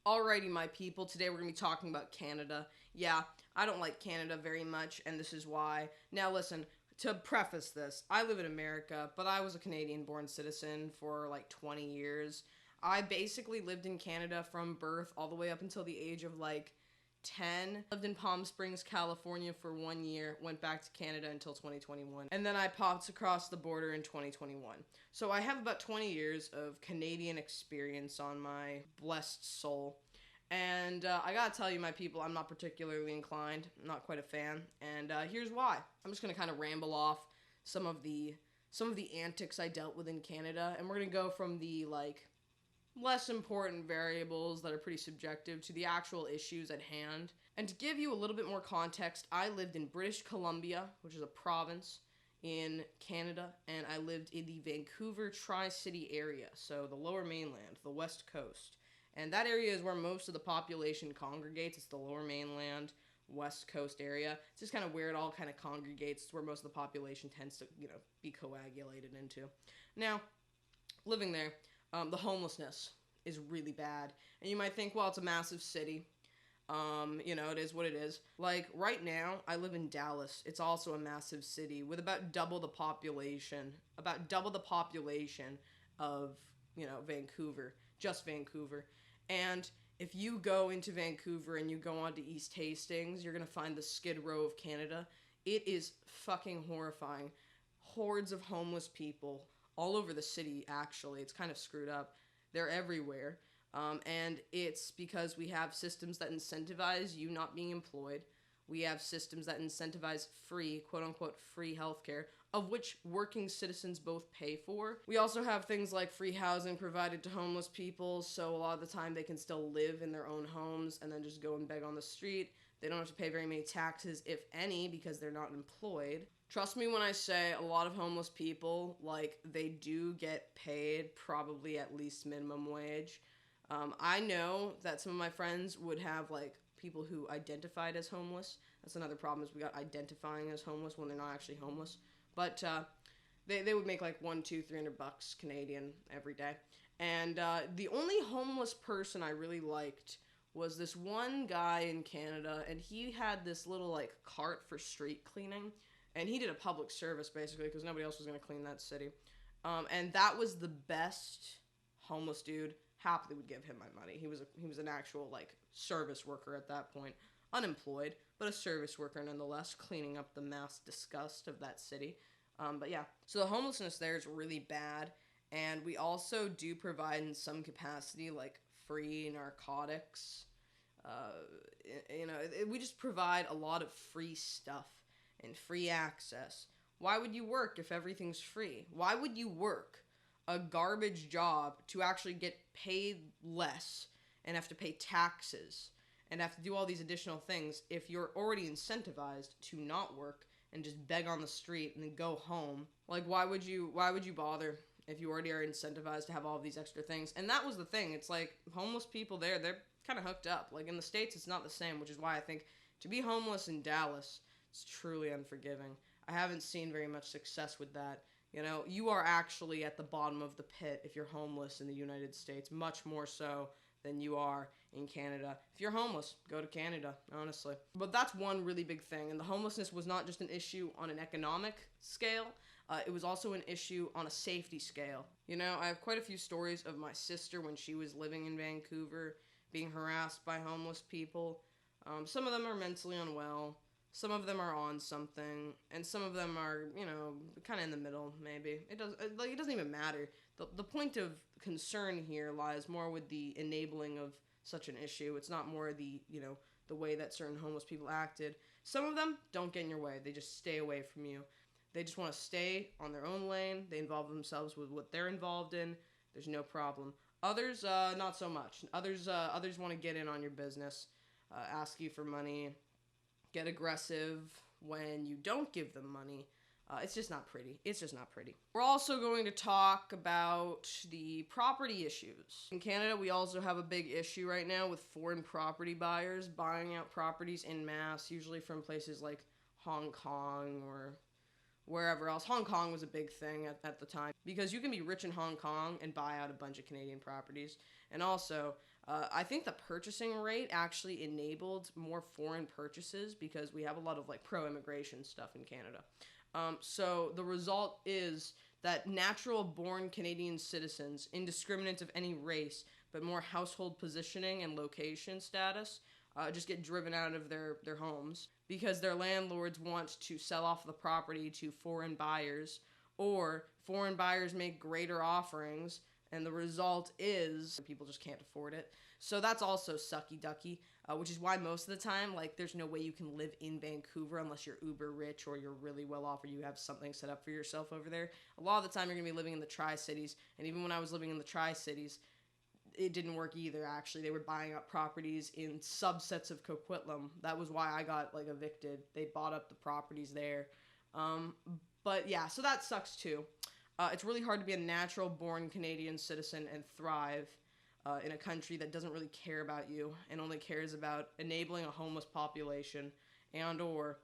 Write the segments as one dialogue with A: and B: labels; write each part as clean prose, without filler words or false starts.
A: Alrighty, my people, today we're going to be talking about Canada. Yeah, I don't like Canada very much, and this is why. Now, listen, to preface this, I live in America, but I was a Canadian born citizen for like 20 years. I basically lived in Canada from birth all the way up until the age of like 10. Lived in Palm Springs, California for 1 year, went back to Canada until 2021, and then I popped across the border in 2021. So I have about 20 years of Canadian experience on my blessed soul. And I gotta tell you, my people, I'm not particularly inclined. I'm not quite a fan, and here's why. I'm just gonna kind of ramble off some of the antics I dealt with in Canada, and we're gonna go from the like less important variables that are pretty subjective to the actual issues at hand. And to give you a little bit more context, I lived in British Columbia, which is a province in Canada, and I lived in the Vancouver Tri-City area, so the lower mainland, the west coast. And that area is where most of the population congregates. It's the lower mainland, west coast area. It's just kind of where it all kind of congregates. It's where most of the population tends to, be coagulated into. Now, living there, the homelessness is really bad. And you might think, well, it's a massive city. It is what it is. Like, right now, I live in Dallas. It's also a massive city with about double the population. Of, Vancouver. Just Vancouver. And if you go into Vancouver and you go on to East Hastings, you're going to find the Skid Row of Canada. It is fucking horrifying. Hordes of homeless people all over the city, actually. It's kind of screwed up. They're everywhere. And it's because we have systems that incentivize you not being employed. We have systems that incentivize free, quote-unquote, free healthcare, of which working citizens both pay for. We also have things like free housing provided to homeless people, so a lot of the time they can still live in their own homes and then just go and beg on the street. They don't have to pay very many taxes, if any, because they're not employed. Trust me when I say a lot of homeless people, they do get paid probably at least minimum wage. I know that some of my friends would have, people who identified as homeless. That's another problem, is we got identifying as homeless when they're not actually homeless. But they would make like $100-$300 Canadian every day. And the only homeless person I really liked was this one guy in Canada, and he had this little cart for street cleaning, and he did a public service basically because nobody else was going to clean that city. And that was the best homeless dude. Happily would give him my money. He was an actual service worker at that point, unemployed, but a service worker nonetheless, cleaning up the mass disgust of that city. But yeah, so the homelessness there is really bad, and we also do provide in some capacity free narcotics. We just provide a lot of free stuff and free access. Why would you work if everything's free? Why would you work a garbage job to actually get paid less and have to pay taxes and have to do all these additional things if you're already incentivized to not work and just beg on the street and then go home? Why would you bother if you already are incentivized to have all of these extra things? And that was the thing. It's homeless people there, they're kind of hooked up. In the States, it's not the same, which is why I think to be homeless in Dallas, it's truly unforgiving. I haven't seen very much success with that. You are actually at the bottom of the pit if you're homeless in the United States, much more so than you are in Canada. If you're homeless, go to Canada, honestly. But that's one really big thing, and the homelessness was not just an issue on an economic scale, it was also an issue on a safety scale. I have quite a few stories of my sister when she was living in Vancouver being harassed by homeless people. Some of them are mentally unwell. Some of them are on something, and some of them are, kind of in the middle, maybe. It doesn't even matter. The point of concern here lies more with the enabling of such an issue. It's not more the way that certain homeless people acted. Some of them don't get in your way. They just stay away from you. They just want to stay on their own lane. They involve themselves with what they're involved in. There's no problem. Others, not so much. Others want to get in on your business, ask you for money, get aggressive when you don't give them money. It's just not pretty. We're also going to talk about the property issues. In Canada, we also have a big issue right now with foreign property buyers buying out properties en masse, usually from places like Hong Kong or wherever else. Hong Kong was a big thing at the time because you can be rich in Hong Kong and buy out a bunch of Canadian properties. And also, I think the purchasing rate actually enabled more foreign purchases because we have a lot of like pro-immigration stuff in Canada. So the result is that natural-born Canadian citizens, indiscriminate of any race, but more household positioning and location status, just get driven out of their homes because their landlords want to sell off the property to foreign buyers, or foreign buyers make greater offerings, and the result is people just can't afford it. So that's also sucky ducky, which is why most of the time, like, there's no way you can live in Vancouver unless you're uber rich or you're really well off or you have something set up for yourself over there. A lot of the time you're going to be living in the Tri-Cities, and even when I was living in the Tri-Cities, it didn't work either, actually. They were buying up properties in subsets of Coquitlam. That was why I got, like, evicted. They bought up the properties there. But, yeah, so that sucks, too. It's really hard to be a natural-born Canadian citizen and thrive in a country that doesn't really care about you and only cares about enabling a homeless population and or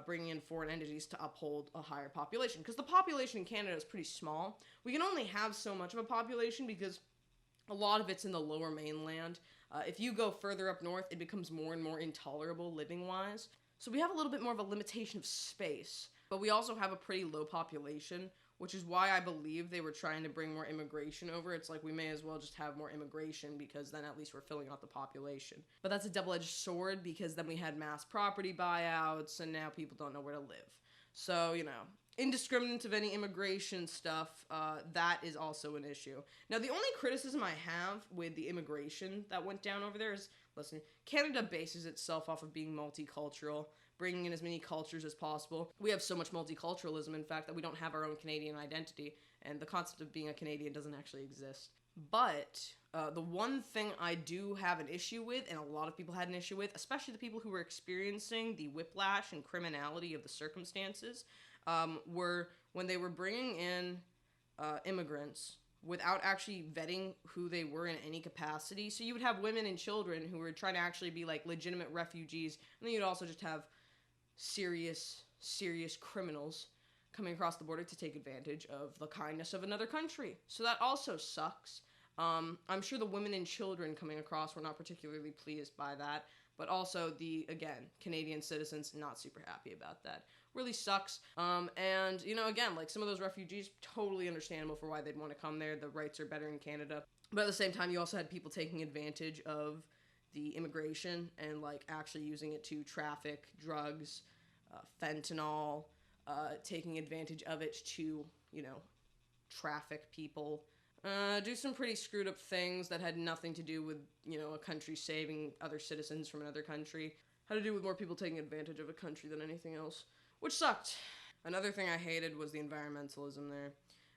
A: bringing in foreign entities to uphold a higher population. Because the population in Canada is pretty small. We can only have so much of a population because a lot of it's in the lower mainland. If you go further up north, it becomes more and more intolerable living-wise. So we have a little bit more of a limitation of space. But we also have a pretty low population, which is why I believe they were trying to bring more immigration over. It's like we may as well just have more immigration because then at least we're filling out the population. But that's a double-edged sword because then we had mass property buyouts and now people don't know where to live. So, you know, indiscriminate of any immigration stuff, that is also an issue. Now, the only criticism I have with the immigration that went down over there is, listen, Canada bases itself off of being multicultural, bringing in as many cultures as possible. We have so much multiculturalism, in fact, that we don't have our own Canadian identity, and the concept of being a Canadian doesn't actually exist. But the one thing I do have an issue with, and a lot of people had an issue with, especially the people who were experiencing the whiplash and criminality of the circumstances, were when they were bringing in immigrants without actually vetting who they were in any capacity. So you would have women and children who were trying to actually be like legitimate refugees, and then you'd also just have serious criminals coming across the border to take advantage of the kindness of another country. So that also sucks. I'm sure the women and children coming across were not particularly pleased by that, but also the, again, Canadian citizens not super happy about that. Really sucks. And, you know, again, like some of those refugees, totally understandable for why they'd want to come there. The rights are better in Canada. But at the same time, you also had people taking advantage of the immigration and like actually using it to traffic drugs, fentanyl, taking advantage of it to, you know, traffic people, do some pretty screwed up things that had nothing to do with, you know, a country saving other citizens from another country. Had to do with more people taking advantage of a country than anything else, which sucked. Another thing I hated was the environmentalism there.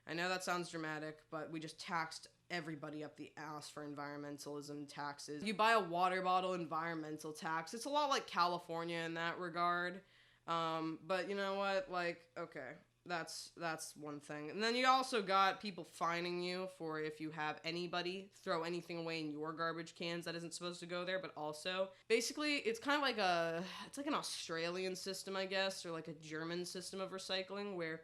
A: I know that sounds dramatic, but we just taxed everybody up the ass for environmentalism taxes. You buy a water bottle, environmental tax. It's a lot like California in that regard. But you know what? Like, okay, that's one thing. And then you also got people fining you for if you have anybody throw anything away in your garbage cans that isn't supposed to go there, but also, basically, it's kind of like it's like an Australian system, I guess, or like a German system of recycling, where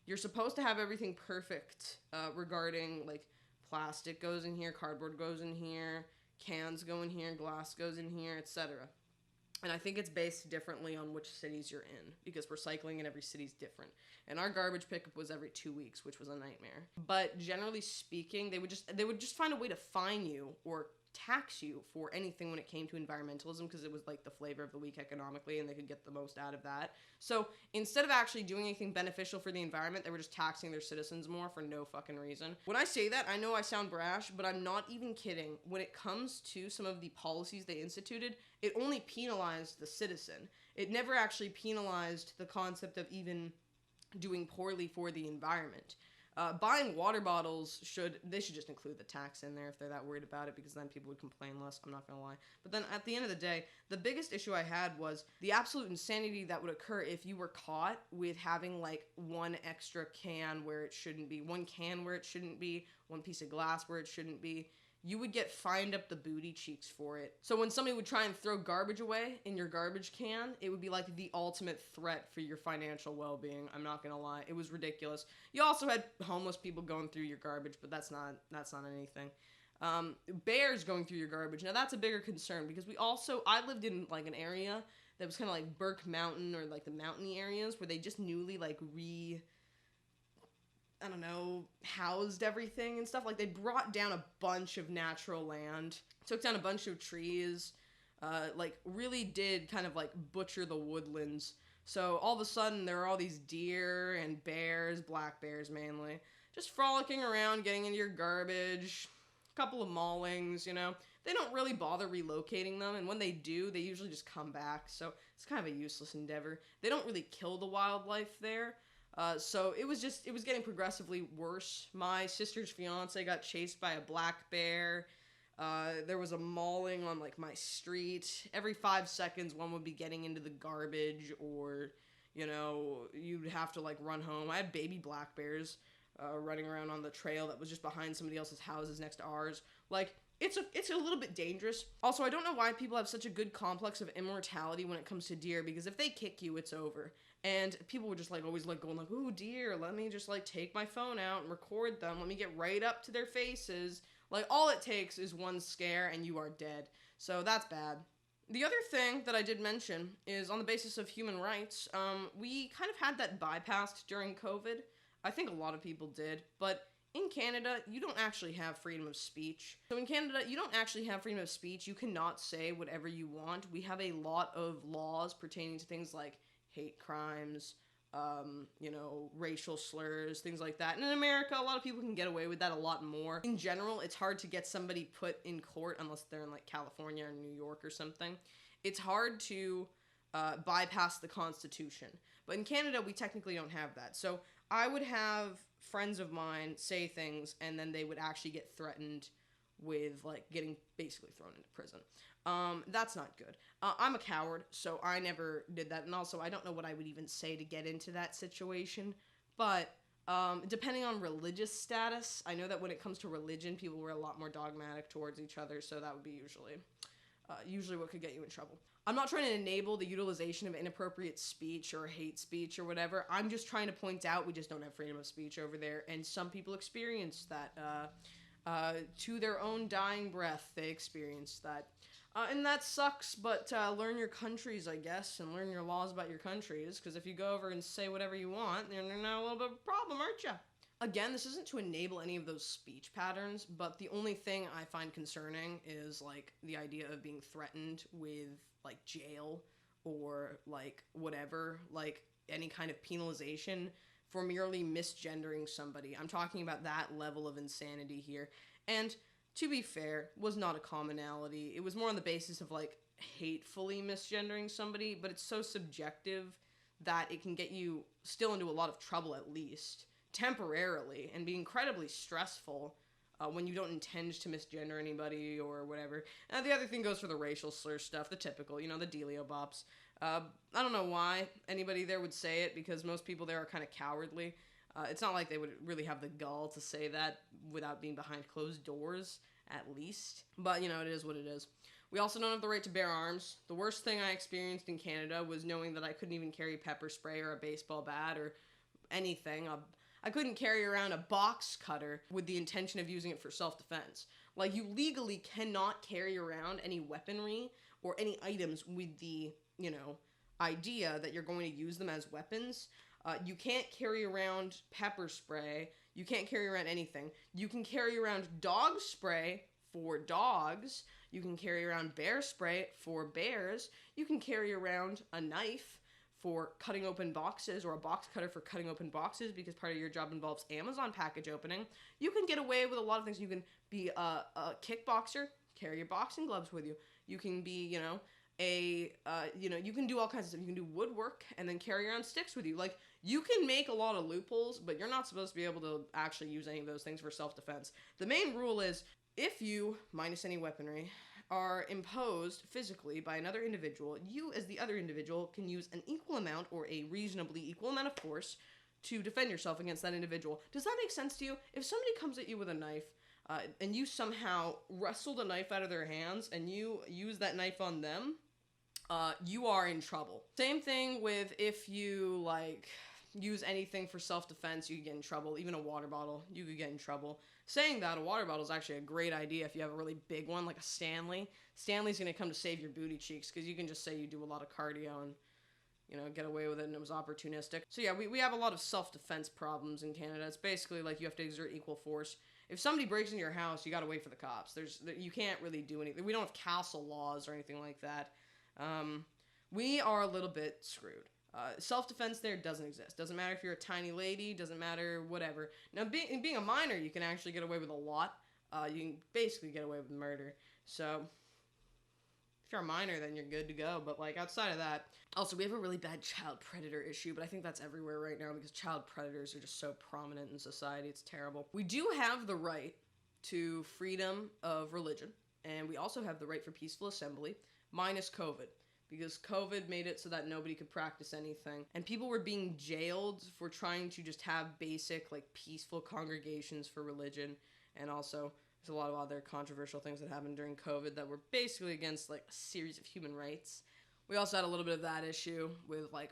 A: you're supposed to have everything perfect, regarding, like, plastic goes in here, cardboard goes in here, cans go in here, glass goes in here, etc. And I think it's based differently on which cities you're in, because recycling in every city is different. And our garbage pickup was every 2 weeks, which was a nightmare. But generally speaking, they would just find a way to fine you or tax you for anything when it came to environmentalism, because it was like the flavor of the week economically and they could get the most out of that. So instead of actually doing anything beneficial for the environment, they were just taxing their citizens more for no fucking reason. When I say that, I know I sound brash, but I'm not even kidding. When it comes to some of the policies they instituted, it only penalized the citizen. It never actually penalized the concept of even doing poorly for the environment. Buying water bottles should just include the tax in there if they're that worried about it, because then people would complain less, I'm not gonna lie. But then at the end of the day, the biggest issue I had was the absolute insanity that would occur if you were caught with having like one extra can where it shouldn't be, one can where it shouldn't be, one piece of glass where it shouldn't be. You would get fined up the booty cheeks for it. So when somebody would try and throw garbage away in your garbage can, it would be like the ultimate threat for your financial well-being. I'm not gonna lie. It was ridiculous. You also had homeless people going through your garbage, but that's not anything. Bears going through your garbage. Now that's a bigger concern because I lived in like an area that was kind of like Burke Mountain or like the mountainy areas where they just newly like I don't know, housed everything and stuff. Like they brought down a bunch of natural land, took down a bunch of trees, like really did kind of like butcher the woodlands. So all of a sudden there are all these deer and bears, black bears mainly, just frolicking around, getting into your garbage. A couple of maulings, you know. They don't really bother relocating them, and when they do, they usually just come back. So it's kind of a useless endeavor. They don't really kill the wildlife there. So it was getting progressively worse. My sister's fiance got chased by a black bear. There was a mauling on like my street. Every 5 seconds, one would be getting into the garbage, or you know, you'd have to like run home. I had baby black bears running around on the trail that was just behind somebody else's houses next to ours. Like it's a little bit dangerous. Also, I don't know why people have such a good complex of immortality when it comes to deer, because if they kick you, it's over. And people were just like always like going like, ooh, deer, let me just like take my phone out and record them. Let me get right up to their faces. Like all it takes is one scare and you are dead. So that's bad. The other thing that I did mention is on the basis of human rights, we kind of had that bypassed during COVID. I think a lot of people did, but in Canada, you don't actually have freedom of speech. So in Canada, you don't actually have freedom of speech. You cannot say whatever you want. We have a lot of laws pertaining to things like hate crimes, you know, racial slurs, things like that. And in America, a lot of people can get away with that a lot more. In general, it's hard to get somebody put in court unless they're in like California or New York or something. It's hard to bypass the Constitution. But in Canada, we technically don't have that. So I would have friends of mine say things and then they would actually get threatened with like getting basically thrown into prison. That's not good. I'm a coward, so I never did that. And also, I don't know what I would even say to get into that situation. But depending on religious status, I know that when it comes to religion, people were a lot more dogmatic towards each other. So that would be usually what could get you in trouble. I'm not trying to enable the utilization of inappropriate speech or hate speech or whatever. I'm just trying to point out we just don't have freedom of speech over there. And some people experience that. To their own dying breath, they experience that. And that sucks, but learn your countries, I guess, and learn your laws about your countries, because if you go over and say whatever you want, then you're now a little bit of a problem, aren't you? Again, this isn't to enable any of those speech patterns, but the only thing I find concerning is, like, the idea of being threatened with, like, jail or, like, whatever, like, any kind of penalization for merely misgendering somebody. I'm talking about that level of insanity here. And to be fair, was not a commonality. It was more on the basis of like hatefully misgendering somebody, but it's so subjective that it can get you still into a lot of trouble, at least temporarily, and be incredibly stressful when you don't intend to misgender anybody or whatever. And the other thing goes for the racial slur stuff, the typical, you know, the dealio bops. I don't know why anybody there would say it, because most people there are kind of cowardly. It's not like they would really have the gall to say that without being behind closed doors, at least. But, you know, it is what it is. We also don't have the right to bear arms. The worst thing I experienced in Canada was knowing that I couldn't even carry pepper spray or a baseball bat or anything. I couldn't carry around a box cutter with the intention of using it for self-defense. Like, you legally cannot carry around any weaponry or any items with the, you know, idea that you're going to use them as weapons. You can't carry around pepper spray. You can't carry around anything. You can carry around dog spray for dogs. You can carry around bear spray for bears. You can carry around a knife for cutting open boxes, or a box cutter for cutting open boxes, because part of your job involves Amazon package opening. You can get away with a lot of things. You can be a kickboxer, carry your boxing gloves with you. You can be, you know, you can do all kinds of stuff. You can do woodwork and then carry around sticks with you. Like, you can make a lot of loopholes, but you're not supposed to be able to actually use any of those things for self-defense. The main rule is, if you, minus any weaponry, are imposed physically by another individual, you as the other individual can use an equal amount or a reasonably equal amount of force to defend yourself against that individual. Does that make sense to you? If somebody comes at you with a knife, and you somehow wrestle the knife out of their hands and you use that knife on them, you are in trouble. Same thing with if you, like, use anything for self-defense, you could get in trouble. Even a water bottle, you could get in trouble. Saying that, a water bottle is actually a great idea if you have a really big one, like a Stanley. Stanley's going to come to save your booty cheeks, because you can just say you do a lot of cardio and, get away with it, and it was opportunistic. So yeah, we have a lot of self-defense problems in Canada. It's basically like you have to exert equal force. If somebody breaks into your house, you gotta wait for the cops. You can't really do anything. We don't have castle laws or anything like that. We are a little bit screwed. Self-defense there doesn't exist. Doesn't matter if you're a tiny lady, doesn't matter whatever. Now, being a minor, you can actually get away with a lot. You can basically get away with murder. So, if you're a minor, then you're good to go. But, like, outside of that... Also, we have a really bad child predator issue, but I think that's everywhere right now because child predators are just so prominent in society. It's terrible. We do have the right to freedom of religion, and we also have the right for peaceful assembly, minus COVID. Because COVID made it so that nobody could practice anything. And people were being jailed for trying to just have basic, like, peaceful congregations for religion. And also, there's a lot of other controversial things that happened during COVID that were basically against, like, a series of human rights. We also had a little bit of that issue with, like,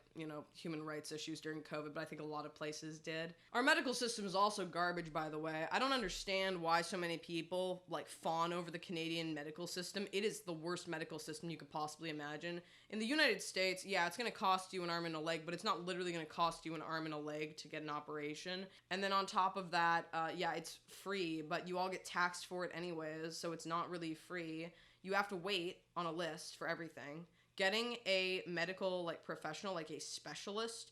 A: human rights issues during COVID, but I think a lot of places did. Our medical system is also garbage, by the way. I don't understand why so many people, like, fawn over the Canadian medical system. It is the worst medical system you could possibly imagine. In the United States, yeah, it's going to cost you an arm and a leg, but it's not literally going to cost you an arm and a leg to get an operation. And then on top of that, yeah, it's free, but you all get taxed for it anyways, so it's not really free. You have to wait on a list for everything. Getting a medical, like, professional, like a specialist,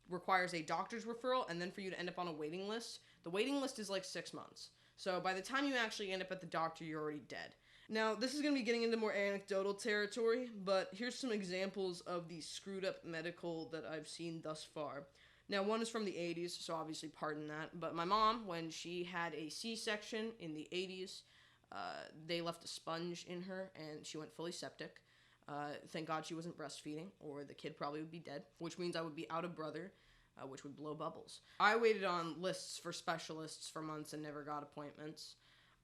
A: requires a doctor's referral, and then for you to end up on a waiting list. The waiting list is like 6 months. So by the time you actually end up at the doctor, you're already dead. Now, this is going to be getting into more anecdotal territory, but here's some examples of the screwed up medical that I've seen thus far. Now, one is from the 80s, so obviously pardon that, but my mom, when she had a C-section in the 80s, they left a sponge in her, and she went fully septic. Thank God she wasn't breastfeeding, or the kid probably would be dead, which means I would be out a brother, which would blow bubbles. I waited on lists for specialists for months and never got appointments.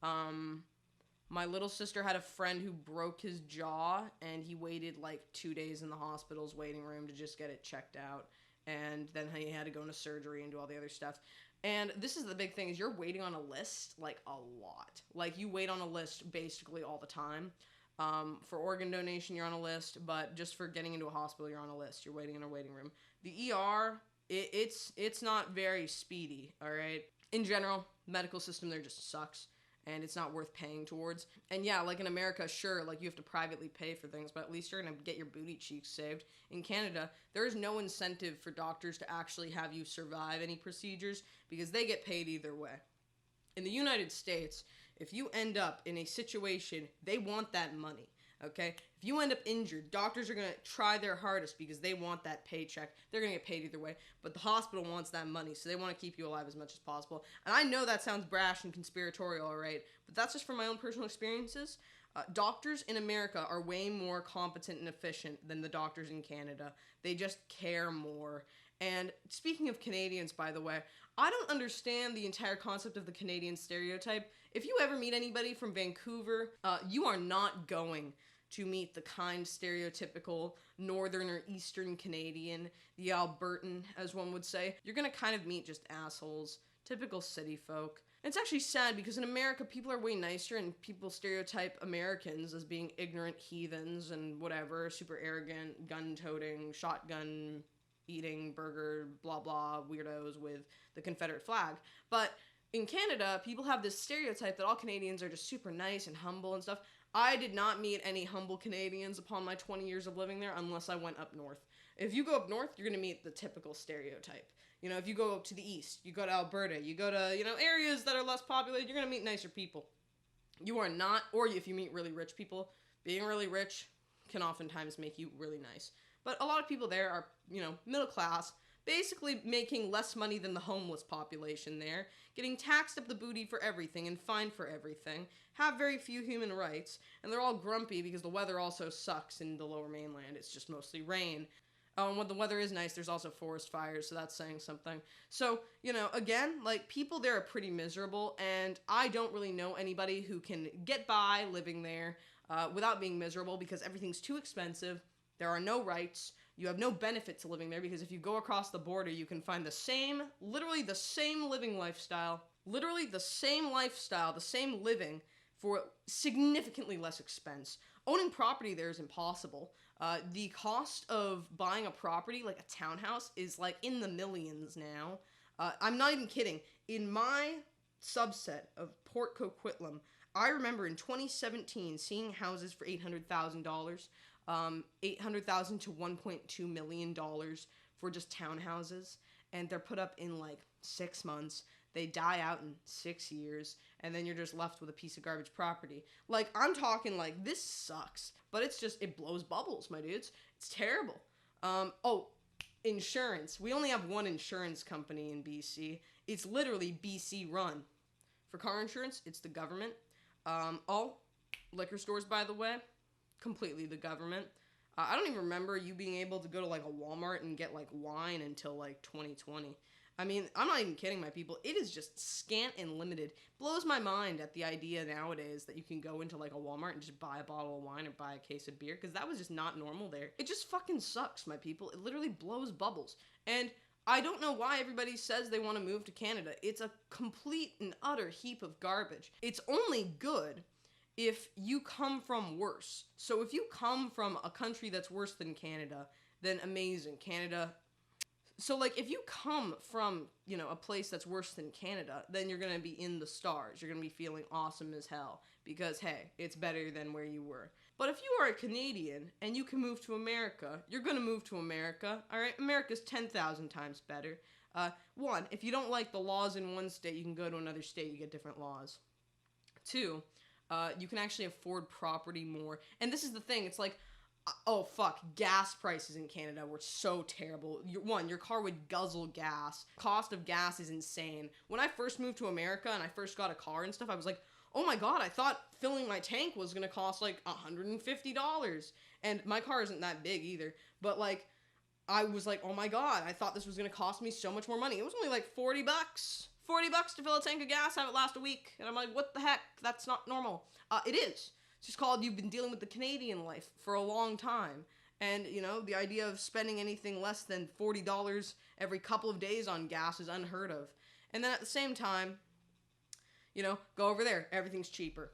A: My little sister had a friend who broke his jaw, and he waited like 2 days in the hospital's waiting room to just get it checked out, and then he had to go into surgery and do all the other stuff. And this is the big thing, is you're waiting on a list, like, a lot. Like, you wait on a list basically all the time. For organ donation, you're on a list, but just for getting into a hospital, you're on a list. You're waiting in a waiting room. The ER, it's not very speedy, all right? In general, medical system there just sucks, and it's not worth paying towards. And yeah, like in America, sure, like you have to privately pay for things, but at least you're gonna get your booty cheeks saved. In Canada, there is no incentive for doctors to actually have you survive any procedures because they get paid either way. In the United States, if you end up in a situation, they want that money, okay? If you end up injured, doctors are going to try their hardest because they want that paycheck. They're going to get paid either way, but the hospital wants that money, so they want to keep you alive as much as possible. And I know that sounds brash and conspiratorial, all right? But that's just from my own personal experiences. Doctors in America are way more competent and efficient than the doctors in Canada. They just care more. And speaking of Canadians, by the way, I don't understand the entire concept of the Canadian stereotype. If you ever meet anybody from Vancouver, you are not going to meet the kind, stereotypical northern or eastern Canadian, the Albertan, as one would say. You're gonna kind of meet just assholes, typical city folk. And it's actually sad because in America, people are way nicer and people stereotype Americans as being ignorant heathens and whatever, super arrogant, gun-toting, shotgun eating, burger, blah blah, weirdos with the Confederate flag. But in Canada, people have this stereotype that all Canadians are just super nice and humble and stuff. I did not meet any humble Canadians upon my 20 years of living there unless I went up north. If you go up north, you're going to meet the typical stereotype. You know, if you go up to the east, you go to Alberta, you go to, areas that are less populated, you're going to meet nicer people. You are not, or if you meet really rich people, being really rich can oftentimes make you really nice. But a lot of people there are, middle class, basically making less money than the homeless population there, getting taxed up the booty for everything and fined for everything, have very few human rights, and they're all grumpy because the weather also sucks in the lower mainland. It's just mostly rain. And when the weather is nice, there's also forest fires, so that's saying something. So, again, like, people there are pretty miserable, and I don't really know anybody who can get by living there without being miserable because everything's too expensive. There are no rights. You have no benefit to living there because if you go across the border, you can find literally the same living lifestyle literally the same lifestyle, the same living for significantly less expense. Owning property there is impossible. The cost of buying a property, like a townhouse, is like in the millions now. I'm not even kidding. In my subset of Port Coquitlam, I remember in 2017 seeing houses for $800,000, $800,000 to $1.2 million for just townhouses, and they're put up in like 6 months. They die out in 6 years, and then you're just left with a piece of garbage property. Like, I'm talking like, this sucks, but it's just, it blows bubbles, my dudes. It's terrible. Oh, insurance. We only have one insurance company in BC. It's literally BC run. For car insurance, it's the government. All liquor stores, by the way, completely the government. I don't even remember you being able to go to like a Walmart and get like wine until like 2020. I mean, I'm not even kidding, my people. It is just scant and limited. Blows my mind at the idea nowadays that you can go into like a Walmart and just buy a bottle of wine or buy a case of beer, because that was just not normal there. It just fucking sucks, my people. It literally blows bubbles. And I don't know why everybody says they want to move to Canada. It's a complete and utter heap of garbage. It's only good if you come from worse. So if you come from a country that's worse than Canada, then amazing. Canada. So, like, if you come from, you know, a place that's worse than Canada, then you're going to be in the stars. You're going to be feeling awesome as hell because, hey, it's better than where you were. But if you are a Canadian and you can move to America, you're going to move to America, all right? America's 10,000 times better. One, if you don't like the laws in one state, you can go to another state, you get different laws. Two, you can actually afford property more. And this is the thing, it's like, oh, fuck, gas prices in Canada were so terrible. Your car would guzzle gas. Cost of gas is insane. When I first moved to America and I first got a car and stuff, I was like, oh my god, I thought filling my tank was gonna cost like $150. And my car isn't that big either. But like, I was like, oh my god, I thought this was gonna cost me so much more money. It was only like $40. $40 to fill a tank of gas, have it last a week. And I'm like, what the heck? That's not normal. It is. It's just called you've been dealing with the Canadian life for a long time. And, you know, the idea of spending anything less than $40 every couple of days on gas is unheard of. And then at the same time, you know, go over there. Everything's cheaper.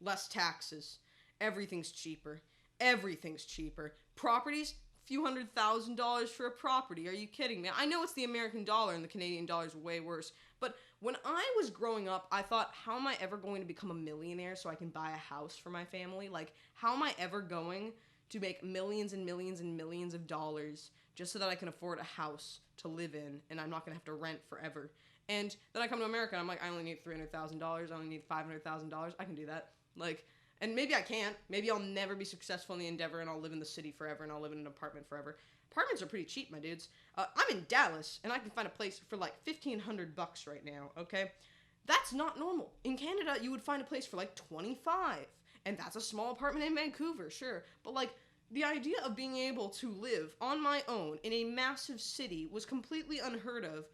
A: Less taxes. Everything's cheaper. Everything's cheaper. Properties, few $100,000 for a property. Are you kidding me? I know it's the American dollar and the Canadian dollar is way worse. But when I was growing up, I thought, how am I ever going to become a millionaire so I can buy a house for my family? Like, how am I ever going to make millions and millions and millions of dollars just so that I can afford a house to live in and I'm not going to have to rent forever? And then I come to America and I'm like, I only need $300,000. I only need $500,000. I can do that. Like, and maybe I can't. Maybe I'll never be successful in the endeavor and I'll live in the city forever and I'll live in an apartment forever. Apartments are pretty cheap, my dudes. I'm in Dallas and I can find a place for like $1,500 right now, okay? That's not normal. In Canada, you would find a place for like 25, and that's a small apartment in Vancouver, sure. But like, the idea of being able to live on my own in a massive city was completely unheard of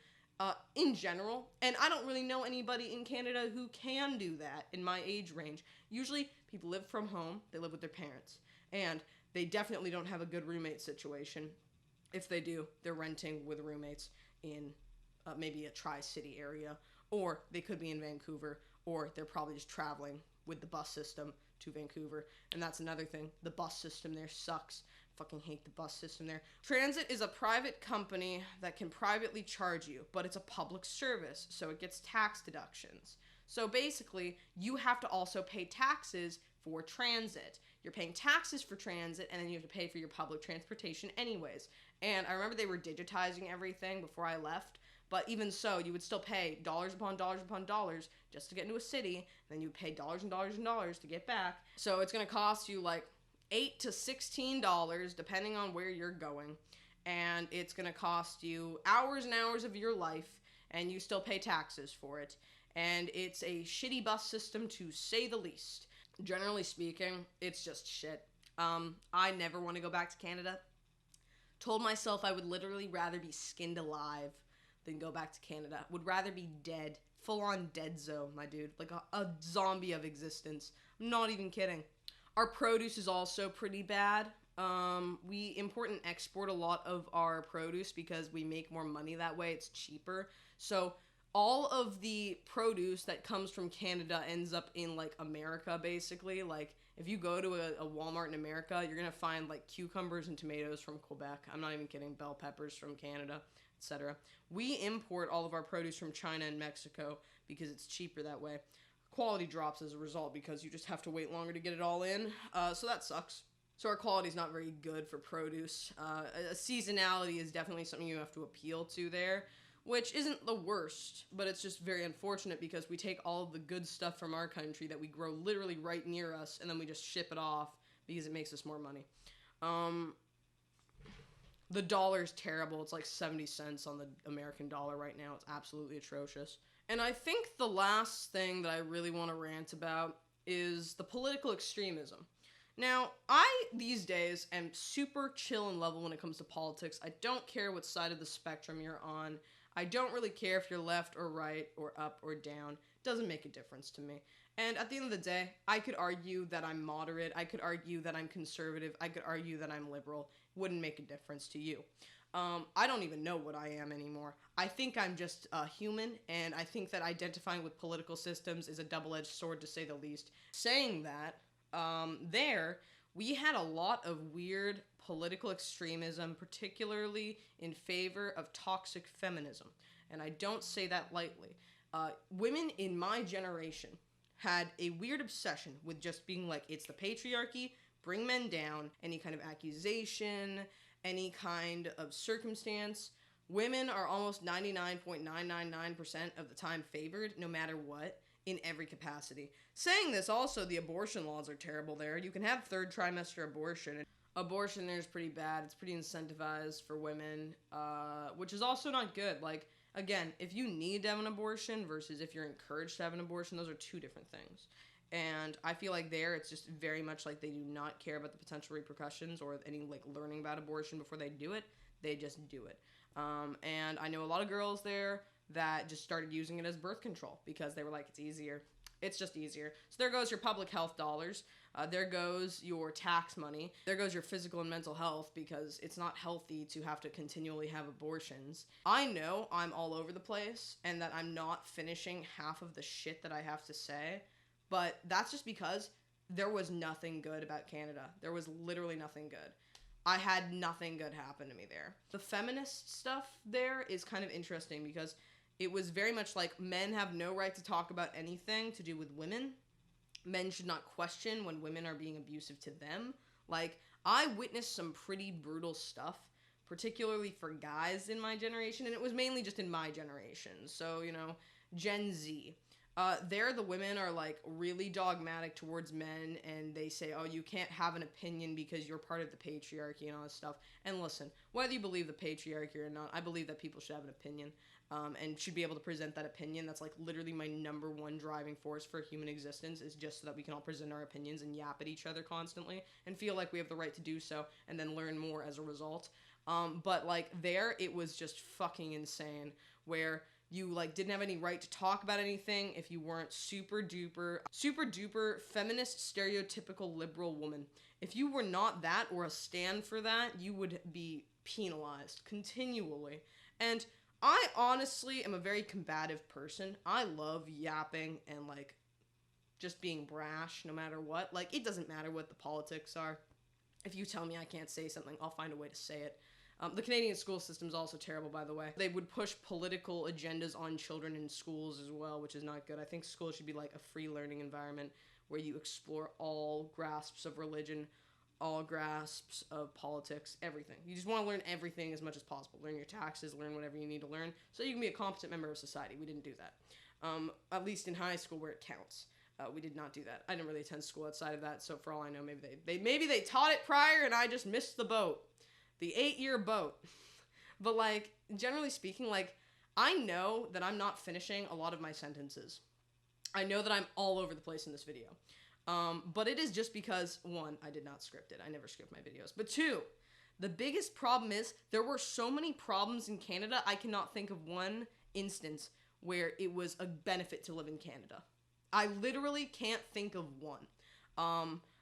A: in general, and I don't really know anybody in Canada who can do that in my age range. Usually, people live from home, they live with their parents, and they definitely don't have a good roommate situation. If they do, they're renting with roommates in maybe a tri-city area, or they could be in Vancouver, or they're probably just traveling with the bus system to Vancouver. And that's another thing. The bus system there sucks. Fucking hate the bus system there. Transit is a private company that can privately charge you, but it's a public service, so it gets tax deductions. So basically, you have to also pay taxes for transit. You're paying taxes for transit, and then you have to pay for your public transportation anyways. And I remember they were digitizing everything before I left, but even so, you would still pay dollars upon dollars upon dollars just to get into a city, and then you pay dollars and dollars and dollars to get back. So it's going to cost you like $8 to $16 depending on where you're going, and it's going to cost you hours and hours of your life, and you still pay taxes for it. And it's a shitty bus system, to say the least. Generally speaking, it's just shit. I never want to go back to Canada. Told myself I would literally rather be skinned alive than go back to Canada. Would rather be dead. Full on dead zone, my dude. Like a zombie of existence. I'm not even kidding. Our produce is also pretty bad. We import and export a lot of our produce because we make more money that way. It's cheaper. So all of the produce that comes from Canada ends up in like America, basically. Like if you go to a Walmart in America, you're gonna find like cucumbers and tomatoes from Quebec. I'm not even kidding. Bell peppers from Canada, etc. We import all of our produce from China and Mexico because it's cheaper that way. Quality drops as a result because you just have to wait longer to get it all in. So that sucks. So our quality is not very good for produce. Seasonality is definitely something you have to appeal to there, which isn't the worst, but it's just very unfortunate because we take all of the good stuff from our country that we grow literally right near us, and then we just ship it off because it makes us more money. The dollar's terrible. It's like 70 cents on the American dollar right now. It's absolutely atrocious. And I think the last thing that I really want to rant about is the political extremism. Now, I, these days, am super chill and level when it comes to politics. I don't care what side of the spectrum you're on. I don't really care if you're left or right or up or down. It doesn't make a difference to me. And at the end of the day, I could argue that I'm moderate. I could argue that I'm conservative. I could argue that I'm liberal. Wouldn't make a difference to you. I don't even know what I am anymore. I think I'm just a human, and I think that identifying with political systems is a double-edged sword, to say the least. Saying that, we had a lot of weird political extremism, particularly in favor of toxic feminism. And I don't say that lightly. Women in my generation had a weird obsession with just being like, it's the patriarchy, bring men down, any kind of accusation, any kind of circumstance. Women are almost 99.999% of the time favored, no matter what, in every capacity. Saying this, also, the abortion laws are terrible there. You can have third trimester abortion. Abortion there is pretty bad. It's pretty incentivized for women, which is also not good. Like, again, if you need to have an abortion versus if you're encouraged to have an abortion, those are two different things. And I feel like there, it's just very much like they do not care about the potential repercussions or any, like, learning about abortion before they do it. They just do it. And I know a lot of girls there that just started using it as birth control because they were like, it's easier. It's just easier. So there goes your public health dollars. There goes your tax money. There goes your physical and mental health because it's not healthy to have to continually have abortions. I know I'm all over the place and that I'm not finishing half of the shit that I have to say, but that's just because there was nothing good about Canada. There was literally nothing good. I had nothing good happen to me there. The feminist stuff there is kind of interesting because it was very much like men have no right to talk about anything to do with women. Men should not question when women are being abusive to them. Like, I witnessed some pretty brutal stuff, particularly for guys in my generation, and it was mainly just in my generation. So, you know, Gen Z. There, the women are, like, really dogmatic towards men, and they say, oh, you can't have an opinion because you're part of the patriarchy and all this stuff. And listen, whether you believe the patriarchy or not, I believe that people should have an opinion, and should be able to present that opinion. That's, like, literally my number one driving force for human existence, is just so that we can all present our opinions and yap at each other constantly, and feel like we have the right to do so, and then learn more as a result. But, like, there, it was just fucking insane, where you, like, didn't have any right to talk about anything if you weren't super duper feminist, stereotypical liberal woman. If you were not that or a stand for that, you would be penalized continually. And I honestly am a very combative person. I love yapping and, like, just being brash no matter what. Like, it doesn't matter what the politics are. If you tell me I can't say something, I'll find a way to say it. The Canadian school system is also terrible, by the way. They would push political agendas on children in schools as well, which is not good. I think schools should be like a free learning environment where you explore all grasps of religion, all grasps of politics, everything. You just want to learn everything as much as possible. Learn your taxes, learn whatever you need to learn, so you can be a competent member of society. We didn't do that. At least in high school where it counts. We did not do that. I didn't really attend school outside of that, so for all I know, maybe they taught it prior and I just missed the boat. The 8-year boat. But, like, generally speaking, like, I know that I'm not finishing a lot of my sentences. I know that I'm all over the place in this video. But it is just because, one, I did not script it. I never script my videos. But two, the biggest problem is there were so many problems in Canada, I cannot think of one instance where it was a benefit to live in Canada. I literally can't think of one.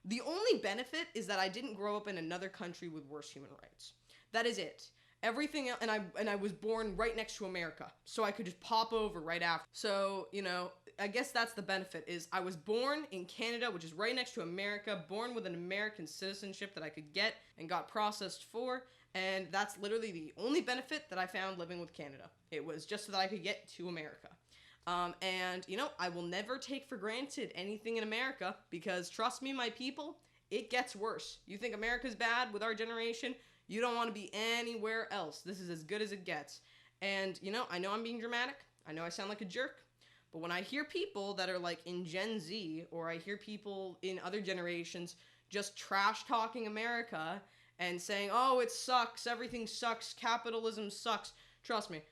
A: The only benefit is that I didn't grow up in another country with worse human rights. That is it. Everything, and I was born right next to America, so I could just pop over right after. So, you know, I guess that's the benefit, is I was born in Canada, which is right next to America, born with an American citizenship that I could get and got processed for, and that's literally the only benefit that I found living with Canada. It was just so that I could get to America. And, you know, I will never take for granted anything in America, because trust me, my people, it gets worse. You think America's bad with our generation? You don't want to be anywhere else. This is as good as it gets. And, you know I'm being dramatic. I know I sound like a jerk. But when I hear people that are like in Gen Z, or I hear people in other generations just trash talking America and saying, oh, it sucks, everything sucks, capitalism sucks, trust me,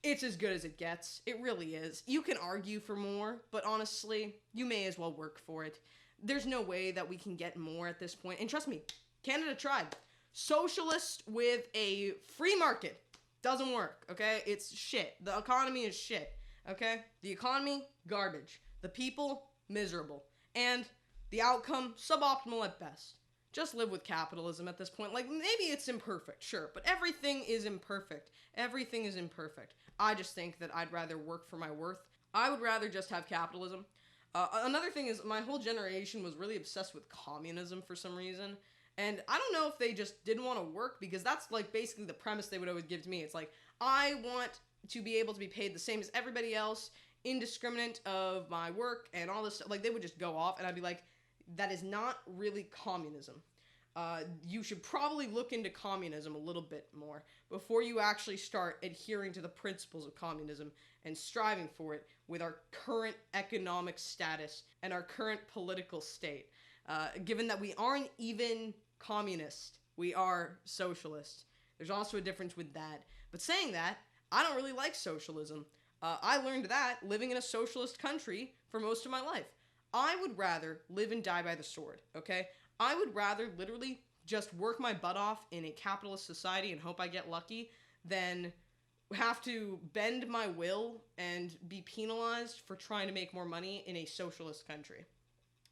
A: it's as good as it gets. It really is. You can argue for more, but honestly, you may as well work for it. There's no way that we can get more at this point. And trust me, Canada tried. Socialist with a free market doesn't work, okay? It's shit. The economy is shit, okay? The economy, garbage. The people, miserable. And the outcome, suboptimal at best. Just live with capitalism at this point. Like, maybe it's imperfect, sure, but everything is imperfect. Everything is imperfect. I just think that I'd rather work for my worth. I would rather just have capitalism. Another thing is, my whole generation was really obsessed with communism for some reason. And I don't know if they just didn't want to work, because that's like basically the premise they would always give to me. It's like, I want to be able to be paid the same as everybody else, indiscriminate of my work and all this stuff. Like, they would just go off, and I'd be like, that is not really communism. You should probably look into communism a little bit more before you actually start adhering to the principles of communism and striving for it with our current economic status and our current political state. Given that we aren't even communist, we are socialist. There's also a difference with that. But saying that, I don't really like socialism. I learned that living in a socialist country for most of my life. I would rather live and die by the sword, okay? I would rather literally just work my butt off in a capitalist society and hope I get lucky than have to bend my will and be penalized for trying to make more money in a socialist country.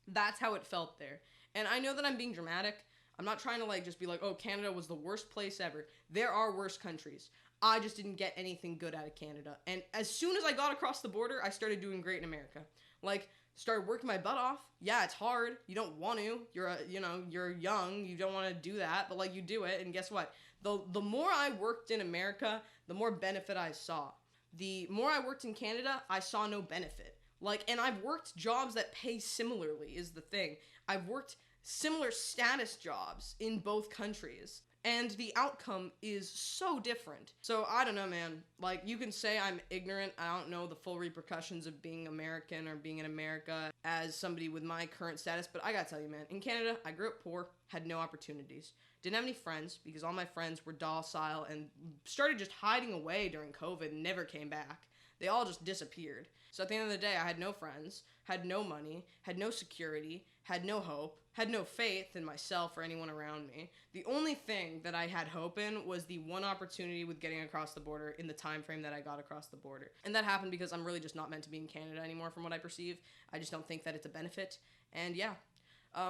A: That's how it felt there. And I know that I'm being dramatic. I'm not trying to like just be like, oh, Canada was the worst place ever. There are worse countries. I just didn't get anything good out of Canada. And as soon as I got across the border, I started doing great in America. Like, started working my butt off. Yeah, it's hard. You don't want to. You're young. You don't want to do that, but like you do it. And guess what? The more I worked in America, the more benefit I saw. The more I worked in Canada, I saw no benefit. Like, and I've worked jobs that pay similarly is the thing. I've worked similar status jobs in both countries. And the outcome is so different. So, I don't know, man. Like, you can say I'm ignorant. I don't know the full repercussions of being American or being in America as somebody with my current status. But I gotta tell you, man, in Canada, I grew up poor, had no opportunities. Didn't have any friends because all my friends were docile and started just hiding away during COVID and never came back. They all just disappeared. So at the end of the day, I had no friends, had no money, had no security, had no hope, had no faith in myself or anyone around me. The only thing that I had hope in was the one opportunity with getting across the border in the time frame that I got across the border. And that happened because I'm really just not meant to be in Canada anymore from what I perceive. I just don't think that it's a benefit. And yeah.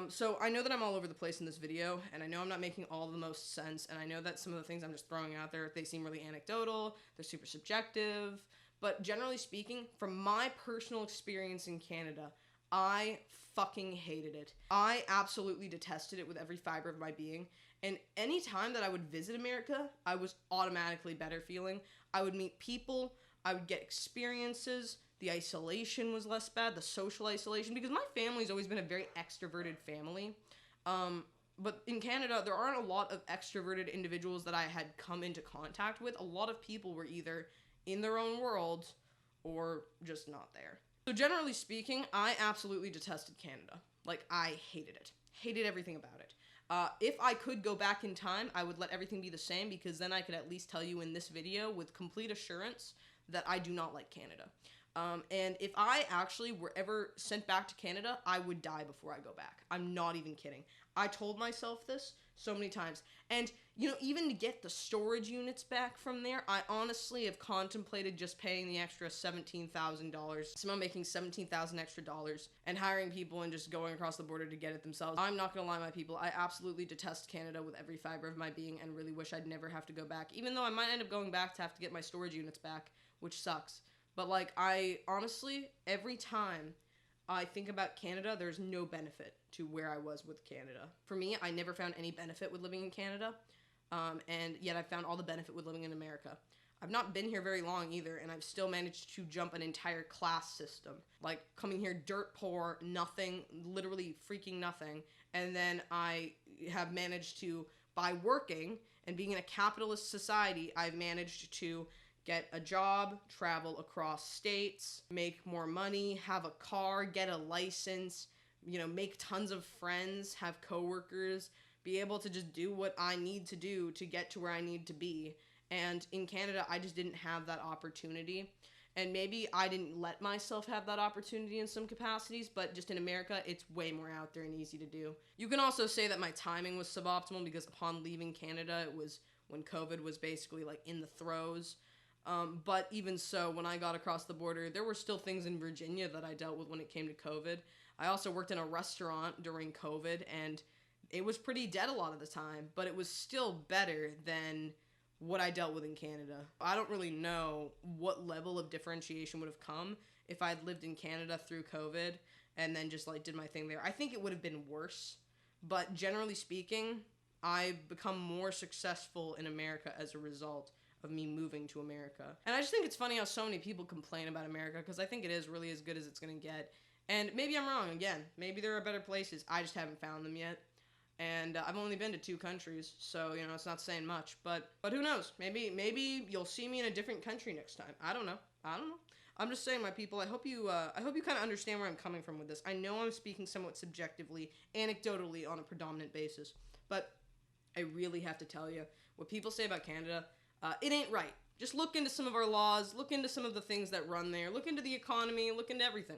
A: So I know that I'm all over the place in this video, and I know I'm not making all the most sense, and I know that some of the things I'm just throwing out there, they seem really anecdotal, they're super subjective, but generally speaking, from my personal experience in Canada, I fucking hated it. I absolutely detested it with every fiber of my being, and any time that I would visit America, I was automatically better feeling. I would meet people, I would get experiences, the isolation was less bad, the social isolation, because my family's always been a very extroverted family. But in Canada, there aren't a lot of extroverted individuals that I had come into contact with. A lot of people were either in their own world or just not there. So generally speaking, I absolutely detested Canada. Like, I hated it. Hated everything about it. If I could go back in time, I would let everything be the same, because then I could at least tell you in this video with complete assurance that I do not like Canada. And if I actually were ever sent back to Canada, I would die before I go back. I'm not even kidding. I told myself this so many times. And, you know, even to get the storage units back from there, I honestly have contemplated just paying the extra $17,000. Someone making $17,000 extra dollars and hiring people and just going across the border to get it themselves. I'm not gonna lie, my people, I absolutely detest Canada with every fiber of my being and really wish I'd never have to go back, even though I might end up going back to have to get my storage units back, which sucks. But, like, I honestly, every time I think about Canada, there's no benefit to where I was with Canada. For me, I never found any benefit with living in Canada, and yet I found all the benefit with living in America. I've not been here very long either, and I've still managed to jump an entire class system. Like, coming here dirt poor, nothing, literally freaking nothing, and then I have managed to, by working and being in a capitalist society, I've managed to get a job, travel across states, make more money, have a car, get a license, you know, make tons of friends, have coworkers, be able to just do what I need to do to get to where I need to be. And in Canada, I just didn't have that opportunity. And maybe I didn't let myself have that opportunity in some capacities, but just in America, it's way more out there and easy to do. You can also say that my timing was suboptimal because upon leaving Canada, it was when COVID was basically like in the throes. But even so, when I got across the border, there were still things in Virginia that I dealt with when it came to COVID. I also worked in a restaurant during COVID, and it was pretty dead a lot of the time, but it was still better than what I dealt with in Canada. I don't really know what level of differentiation would have come if I'd lived in Canada through COVID and then just like did my thing there. I think it would have been worse, but generally speaking, I've become more successful in America as a result of me moving to America. And I just think it's funny how so many people complain about America, because I think it is really as good as it's gonna get. And maybe I'm wrong again. Maybe there are better places. I just haven't found them yet. And I've only been to 2 countries, so you know it's not saying much. But who knows? Maybe you'll see me in a different country next time. I don't know. I'm just saying, my people. I hope you kind of understand where I'm coming from with this. I know I'm speaking somewhat subjectively, anecdotally, on a predominant basis, but I really have to tell you, what people say about Canada, it ain't right. Just look into some of our laws, look into some of the things that run there, look into the economy, look into everything.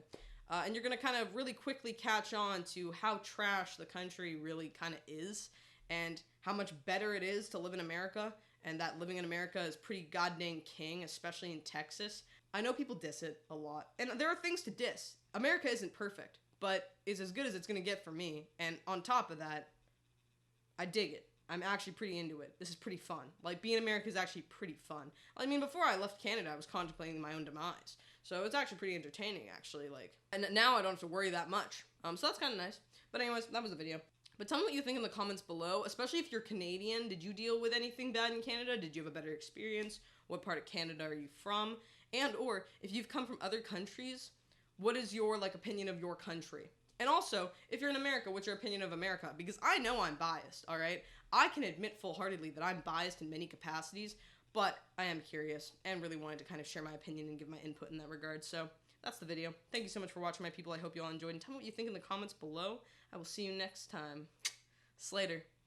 A: And you're going to kind of really quickly catch on to how trash the country really kind of is, and how much better it is to live in America, and that living in America is pretty goddamn king, especially in Texas. I know people diss it a lot, and there are things to diss. America isn't perfect, but it's as good as it's going to get for me, and on top of that, I dig it. I'm actually pretty into it. This is pretty fun. Like, being in America is actually pretty fun. I mean, before I left Canada, I was contemplating my own demise. So it's actually pretty entertaining, actually. Like, and now I don't have to worry that much. So that's kind of nice. But anyways, that was the video. But tell me what you think in the comments below, especially if you're Canadian. Did you deal with anything bad in Canada? Did you have a better experience? What part of Canada are you from? And or if you've come from other countries, what is your like opinion of your country? And also, if you're in America, what's your opinion of America? Because I know I'm biased, all right? I can admit full-heartedly that I'm biased in many capacities, but I am curious and really wanted to kind of share my opinion and give my input in that regard. So that's the video. Thank you so much for watching, my people. I hope you all enjoyed. And tell me what you think in the comments below. I will see you next time. Slater.